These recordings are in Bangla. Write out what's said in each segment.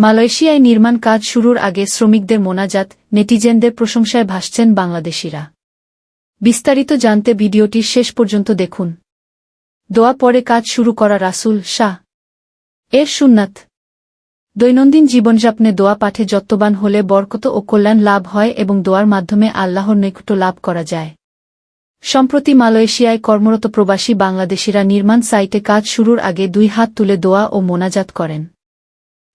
মালয়েশিয়ায় নির্মাণ কাজ শুরুর আগে শ্রমিকদের মোনাজাত, নেটিজেনদের প্রশংসায় ভাসছেন বাংলাদেশিরা। বিস্তারিত জানতে ভিডিওটির শেষ পর্যন্ত দেখুন। দোয়া পরে কাজ শুরু করা রাসূল শাহ এর সুন্নাত। দৈনন্দিন জীবনযাপনে দোয়া পাঠে যত্নবান হলে বরকত ও কল্যাণ লাভ হয় এবং দোয়ার মাধ্যমে আল্লাহর নৈকট্য লাভ করা যায়। সম্প্রতি মালয়েশিয়ায় কর্মরত প্রবাসী বাংলাদেশিরা নির্মাণ সাইটে কাজ শুরুর আগে 2 হাত তুলে দোয়া ও মোনাজাত করেন।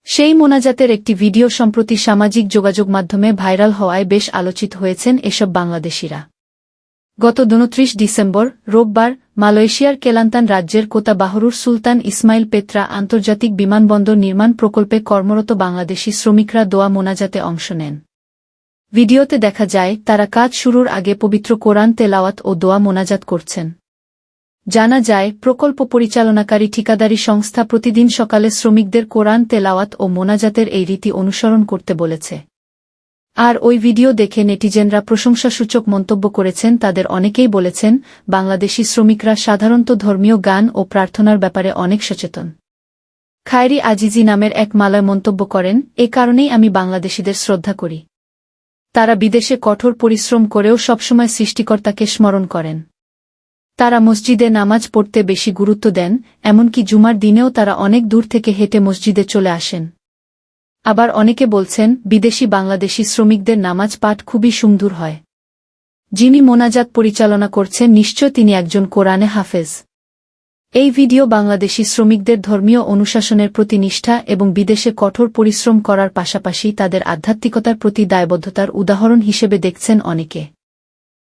সেই মোনাজাতের একটি ভিডিও সম্প্রতি সামাজিক যোগাযোগ মাধ্যমে ভাইরাল হওয়ায় বেশ আলোচিত হয়েছেন এসব বাংলাদেশিরা। গত 29 ডিসেম্বর রোববার মালয়েশিয়ার কেলান্তান রাজ্যের কোতা বাহরুর সুলতান ইসমাইল পেত্রা আন্তর্জাতিক বিমানবন্দর নির্মাণ প্রকল্পে কর্মরত বাংলাদেশি শ্রমিকরা দোয়া মোনাজাতে অংশ নেন। ভিডিওতে দেখা যায় তারা কাজ শুরুর আগে পবিত্র কোরআন তেলাওয়াত ও দোয়া মোনাজাত করছেন। জানা যায় প্রকল্প পরিচালনাকারী ঠিকাদারি সংস্থা প্রতিদিন সকালে শ্রমিকদের কোরআন তেলাওয়াত ও মোনাজাতের এই রীতি অনুসরণ করতে বলেছে। আর ওই ভিডিও দেখে নেটিজেনরা প্রশংসাসূচক মন্তব্য করেছেন। তাদের অনেকেই বলেছেন, বাংলাদেশি শ্রমিকরা সাধারণত ধর্মীয় গান ও প্রার্থনার ব্যাপারে অনেক সচেতন। খায়রি আজিজি নামের এক মালয় মন্তব্য করেন, এ কারণেই আমি বাংলাদেশিদের শ্রদ্ধা করি। তারা বিদেশে কঠোর পরিশ্রম করেও সবসময় সৃষ্টিকর্তাকে স্মরণ করেন। তারা মসজিদে নামাজ পড়তে বেশি গুরুত্ব দেন, এমনকি জুমার দিনেও তারা অনেক দূর থেকে হেঁটে মসজিদে চলে আসেন। আবার অনেকে বলছেন, বিদেশি বাংলাদেশি শ্রমিকদের নামাজ পাঠ খুবই সুন্দর হয়। যিনি মোনাজাত পরিচালনা করছেন নিশ্চয় তিনি একজন কোরআনে হাফেজ। এই ভিডিও বাংলাদেশি শ্রমিকদের ধর্মীয় অনুশাসনের প্রতি নিষ্ঠা এবং বিদেশে কঠোর পরিশ্রম করার পাশাপাশি তাদের আধ্যাত্মিকতার প্রতি দায়বদ্ধতার উদাহরণ হিসেবে দেখছেন অনেকে।